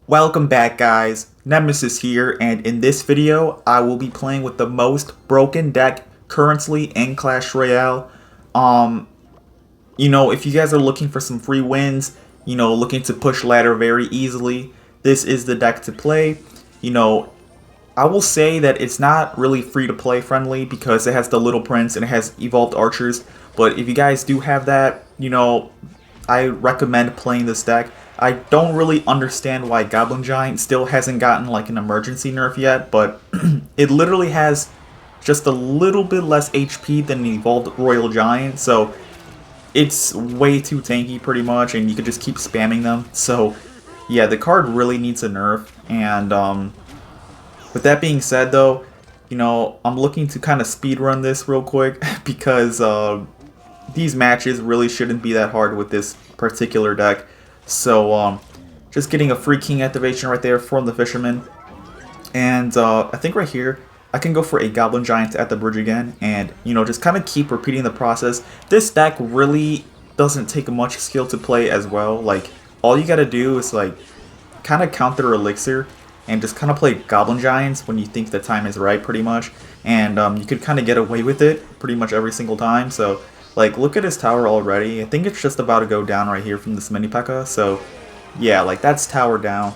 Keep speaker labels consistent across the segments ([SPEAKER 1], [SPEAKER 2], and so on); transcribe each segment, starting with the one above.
[SPEAKER 1] Welcome back, guys. Nemesis here, and in this video I will be playing with the most broken deck currently in Clash Royale. Um, if you guys are looking for some free wins, looking to push ladder very easily, this is the deck to play. You know, I will say that it's not really free to play friendly because it has the Little Prince and it has evolved archers, but if you guys do have that, I recommend playing this deck. I don't really understand why Goblin Giant still hasn't gotten like an emergency nerf yet, but it literally has just a little bit less HP than the evolved Royal Giant, so it's way too tanky pretty much, and you could just keep spamming them. So yeah, the card really needs a nerf, and with that being said though, I'm looking to kind of speedrun this real quick because these matches really shouldn't be that hard with this particular deck. So just getting a free king activation right there from the Fisherman. And I think right here, I can go for a Goblin Giant at the bridge again and, just kind of keep repeating the process. This deck really doesn't take much skill to play as well. Like, all you gotta do is, like, kind of count their elixir and just kind of play Goblin Giants when you think the time is right, pretty much. And you could kind of get away with it pretty much every single time. So, like, look at his tower already. I think it's just about to go down right here from this mini Pekka. So, yeah, like, that's tower down.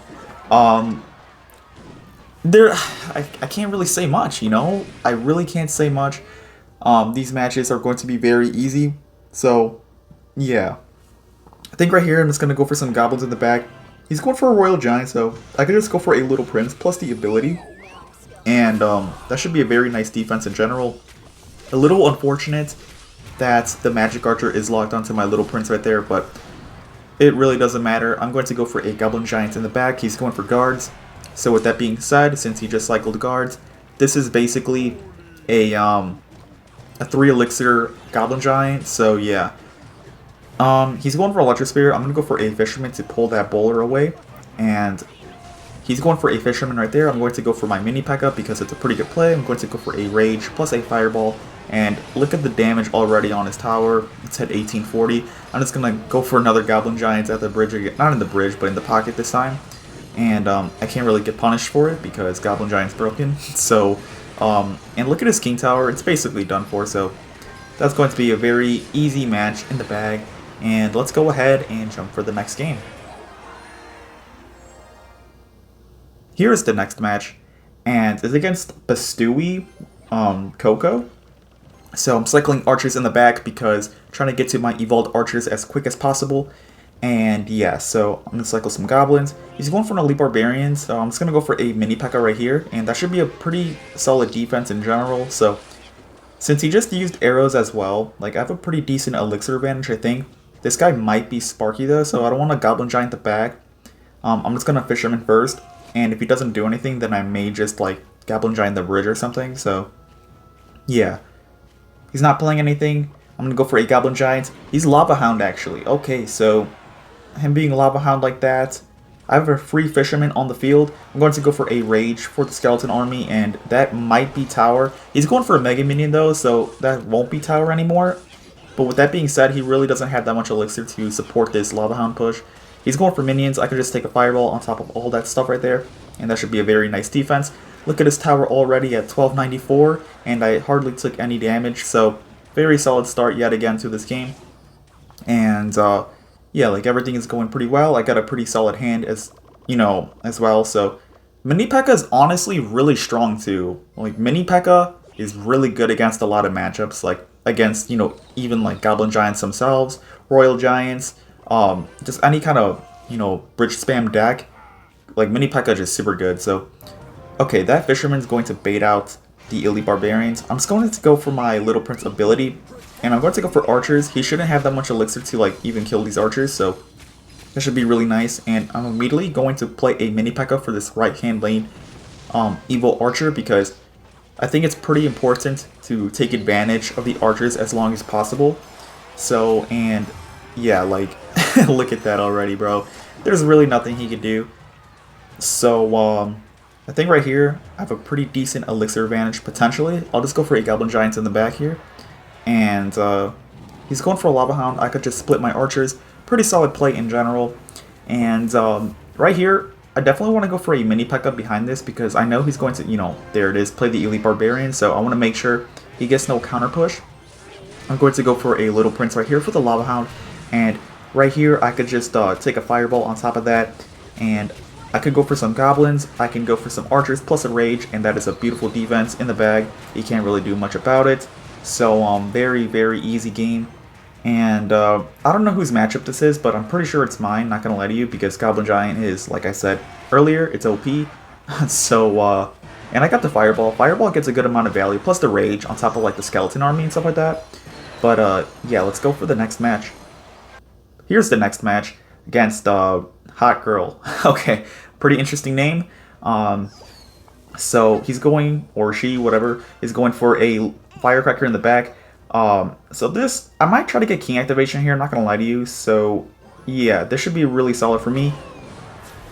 [SPEAKER 1] I can't really say much, I really can't say much. These matches are going to be very easy. So, yeah. I think right here I'm just going to go for some goblins in the back. He's going for a Royal Giant, so I could just go for a Little Prince plus the ability. And that should be a very nice defense in general. A little unfortunate that the Magic Archer is locked onto my Little Prince right there, but it really doesn't matter. I'm going to go for a Goblin Giant in the back. He's going for guards. So with that being said, since he just cycled guards, this is basically a 3 elixir Goblin Giant. So yeah. He's going for Electro Spear. I'm going to go for a Fisherman to pull that bowler away. And he's going for a Fisherman right there. I'm going to go for my mini Pekka because it's a pretty good play. I'm going to go for a Rage plus a Fireball. And look at the damage already on his tower. It's at 1840. I'm just going to go for another Goblin Giant at the bridge again. Not in the bridge, but in the pocket this time. And I can't really get punished for it because Goblin Giant's broken. So, and look at his King Tower. It's basically done for. So that's going to be a very easy match in the bag. And let's go ahead and jump for the next game. Here is the next match. And it's against Bastui Coco. So I'm cycling archers in the back because I'm trying to get to my evolved archers as quick as possible. And yeah, so I'm going to cycle some goblins. He's going for an elite barbarian, so I'm just going to go for a mini Pekka right here. And that should be a pretty solid defense in general. So since he just used arrows as well, like, I have a pretty decent elixir advantage, I think. This guy might be Sparky though, so I don't want a Goblin Giant the back. I'm just going to Fisherman first. And if he doesn't do anything, then I may just, like, Goblin Giant the bridge or something. So yeah. He's not playing anything. I'm going to go for a Goblin Giant. He's Lava Hound, actually. Okay, so him being Lava Hound like that, I have a free Fisherman on the field. I'm going to go for a Rage for the Skeleton Army, and that might be Tower. He's going for a Mega Minion, though, so that won't be Tower anymore. But with that being said, he really doesn't have that much Elixir to support this Lava Hound push. He's going for Minions. I could just take a Fireball on top of all that stuff right there, and that should be a very nice defense. Look at his tower already at 1294, and I hardly took any damage, so very solid start yet again to this game. And yeah, like, everything is going pretty well. I got a pretty solid hand as well. So mini Pekka is honestly really strong too. Like, mini Pekka is really good against a lot of matchups, like against even like Goblin Giants themselves, Royal Giants, just any kind of bridge spam deck. Like, mini Pekka is just super good. So okay, that Fisherman's going to bait out the Elite Barbarians. I'm just going to go for my Little Prince ability, and I'm going to go for archers. He shouldn't have that much elixir to, like, even kill these archers, so that should be really nice. And I'm immediately going to play a mini Pekka for this right-hand lane evil archer because I think it's pretty important to take advantage of the archers as long as possible. So, and yeah, like, look at that already, bro. There's really nothing he could do. So, I think right here, I have a pretty decent elixir advantage, potentially. I'll just go for a Goblin Giant in the back here. And he's going for a Lava Hound. I could just split my archers. Pretty solid play in general. And right here, I definitely want to go for a mini Pekka behind this because I know he's going to, you know, there it is, play the Elite Barbarian, so I want to make sure he gets no counter push. I'm going to go for a Little Prince right here for the Lava Hound, and right here I could just take a Fireball on top of that, and I could go for some Goblins, I can go for some Archers plus a Rage, and that is a beautiful defense in the bag. You can't really do much about it, so very, very easy game. And I don't know whose matchup this is, but I'm pretty sure it's mine, not gonna lie to you, because Goblin Giant is, like I said earlier, it's OP. So, and I got the Fireball. Fireball gets a good amount of value, plus the Rage on top of like the Skeleton Army and stuff like that. But yeah, let's go for the next match. Here's the next match against Hot Girl. Okay, pretty interesting name. So he's going, or she, whatever, is going for a Firecracker in the back. So this, I might try to get King activation here, I'm not gonna lie to you, so yeah, this should be really solid for me.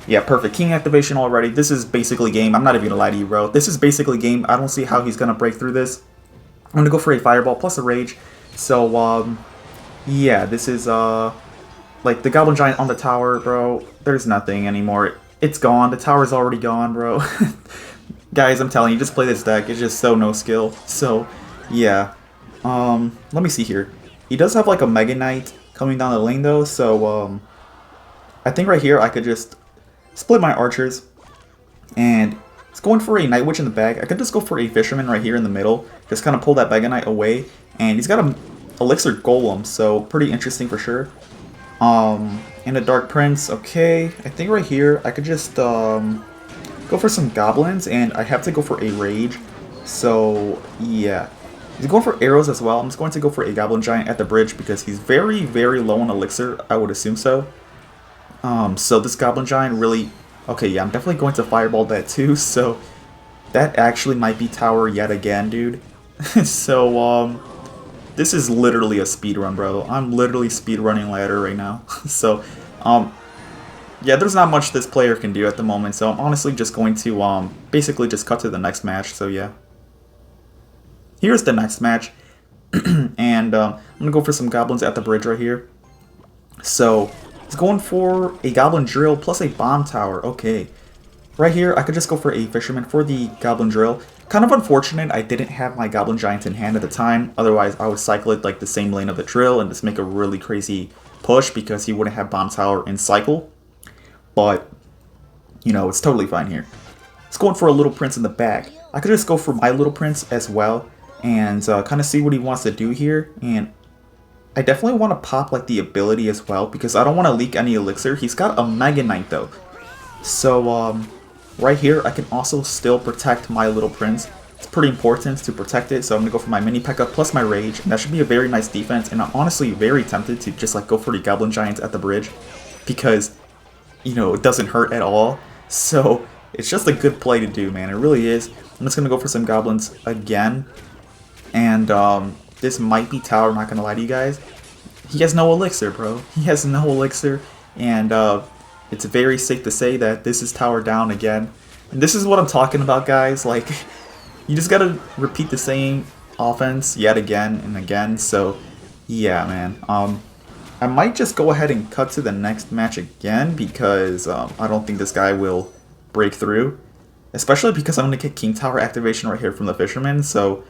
[SPEAKER 1] Yeah, perfect, King activation already, this is basically game, I'm not even gonna lie to you, bro, this is basically game, I don't see how he's gonna break through this. I'm gonna go for a Fireball plus a Rage, so, yeah, this is, like, the Goblin Giant on the tower, bro, there's nothing anymore, it's gone, the tower's already gone, bro. Guys, I'm telling you, just play this deck, it's just so no skill, so, yeah. Let me see here. He does have like a Mega Knight coming down the lane though, so I think right here I could just split my archers, and it's going for a Night Witch in the back. I could just go for a Fisherman right here in the middle, just kind of pull that Mega Knight away, and he's got a Elixir Golem, so pretty interesting for sure. And a Dark Prince, okay. I think right here I could just go for some Goblins, and I have to go for a Rage, so yeah. He's going for arrows as well. I'm just going to go for a Goblin Giant at the bridge because he's very, very low on Elixir. I would assume so. So this Goblin Giant really... Okay, yeah, I'm definitely going to Fireball that too. So that actually might be tower yet again, dude. So, this is literally a speed run, bro. I'm literally speed running ladder right now. So, yeah, there's not much this player can do at the moment. So I'm honestly just going to basically just cut to the next match. So, yeah. Here's the next match, and I'm going to go for some Goblins at the bridge right here. So, he's going for a Goblin Drill plus a Bomb Tower. Okay. Right here, I could just go for a Fisherman for the Goblin Drill. Kind of unfortunate I didn't have my Goblin Giant in hand at the time. Otherwise, I would cycle it like the same lane of the Drill and just make a really crazy push because he wouldn't have Bomb Tower in cycle. But, you know, it's totally fine here. It's going for a Little Prince in the back. I could just go for my Little Prince as well, and kind of see what he wants to do here. And I definitely want to pop like the ability as well because I don't want to leak any elixir. He's got a Mega Knight though, so right here I can also still protect my Little Prince. It's pretty important to protect it, so I'm gonna go for my mini Pekka plus my Rage, and that should be a very nice defense. And I'm honestly very tempted to just like go for the Goblin Giants at the bridge because, you know, it doesn't hurt at all. So it's just a good play to do, man. It really is. I'm just gonna go for some Goblins again. And this might be tower, I'm not gonna lie to you guys. He has no elixir, bro. He has no elixir, and it's very safe to say that this is tower down again. And this is what I'm talking about, guys. Like, you just gotta repeat the same offense yet again and again. So, yeah, man. I might just go ahead and cut to the next match again because I don't think this guy will break through. Especially because I'm gonna get King Tower activation right here from the Fisherman. So,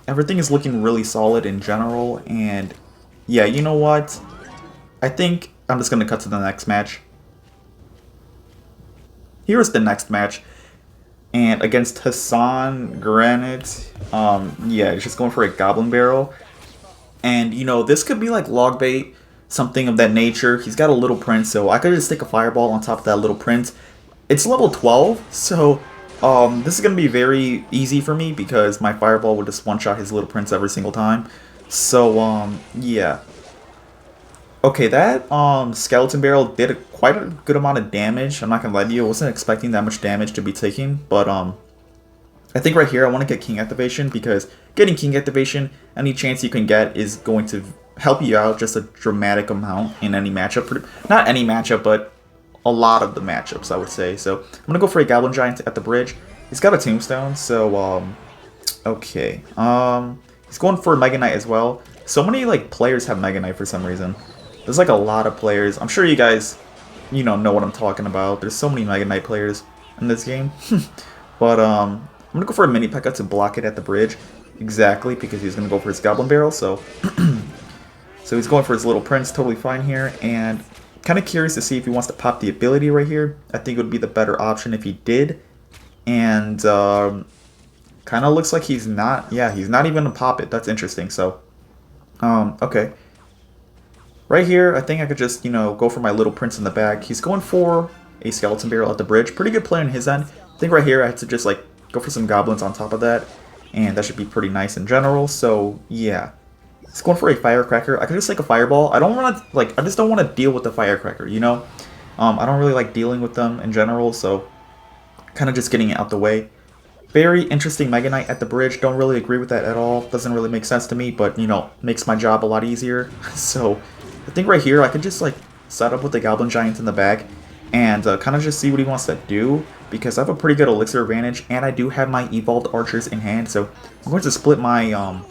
[SPEAKER 1] everything is looking really solid in general, and yeah, you know what? I think I'm just gonna cut to the next match. Here's the next match, and against Hassan Granite, yeah, he's just going for a Goblin Barrel, and you know, this could be like log bait, something of that nature. He's got a Little Prince, so I could just stick a Fireball on top of that Little Prince. It's level 12, so this is going to be very easy for me because my Fireball would just one-shot his Little Prince every single time. So, yeah. Okay, that Skeleton Barrel did quite a good amount of damage. I'm not going to lie to you, I wasn't expecting that much damage to be taken. But, I think right here I want to get King Activation because getting King Activation, any chance you can get is going to help you out just a dramatic amount in any matchup. Not any matchup, but a lot of the matchups, I would say. So I'm gonna go for a Goblin Giant at the bridge. He's got a Tombstone, so okay. He's going for a Mega Knight as well. So many like players have Mega Knight for some reason. There's like a lot of players. I'm sure you guys know what I'm talking about. There's so many Mega Knight players in this game. But I'm gonna go for a mini Pekka to block it at the bridge. Exactly, because he's gonna go for his Goblin Barrel, so so he's going for his little prince, totally fine here, and kind of curious to see if he wants to pop the ability right here. I think it would be the better option if he did. And kind of looks like he's not, yeah, he's not even gonna pop it. That's interesting. So okay. Right here, I think I could just, go for my little prince in the back. He's going for a skeleton barrel at the bridge. Pretty good play on his end. I think right here I had to just, like, go for some goblins on top of that. And that should be pretty nice in general. So, yeah. He's going for a firecracker. I could just take a fireball. I don't want to, like, I just don't want to deal with the firecracker, I don't really like dealing with them in general. So, kind of just getting it out the way. Very interesting Mega Knight at the bridge. Don't really agree with that at all. Doesn't really make sense to me, but, makes my job a lot easier. So, I think right here I could just, like, set up with the Goblin Giant in the back and kind of just see what he wants to do, because I have a pretty good elixir advantage and I do have my evolved archers in hand. So, I'm going to split my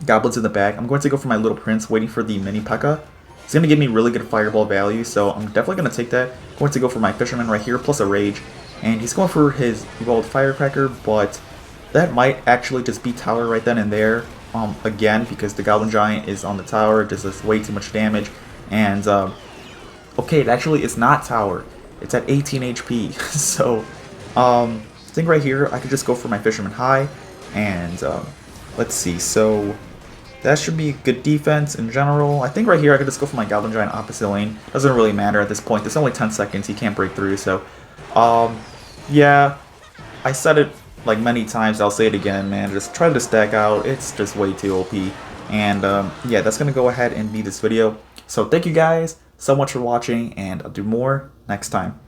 [SPEAKER 1] goblins in the back. I'm going to go for my little prince, waiting for the mini Pekka. It's going to give me really good fireball value, so I'm definitely going to take that. I'm going to go for my fisherman right here, plus a rage. And he's going for his evolved firecracker, but that might actually just be tower right then and there. Again, because the Goblin Giant is on the tower, does way too much damage. And, okay, it actually is not tower. It's at 18 HP. So, I think right here, I could just go for my Fisherman High. And, let's see. So, that should be good defense in general. I think right here, I could just go for my Goblin Giant opposite lane. Doesn't really matter at this point. There's only 10 seconds. He can't break through. So, yeah, I said it like many times, I'll say it again, man. Just try to stack out. It's just way too OP. And yeah, that's gonna go ahead and be this video. So thank you guys so much for watching, and I'll do more next time.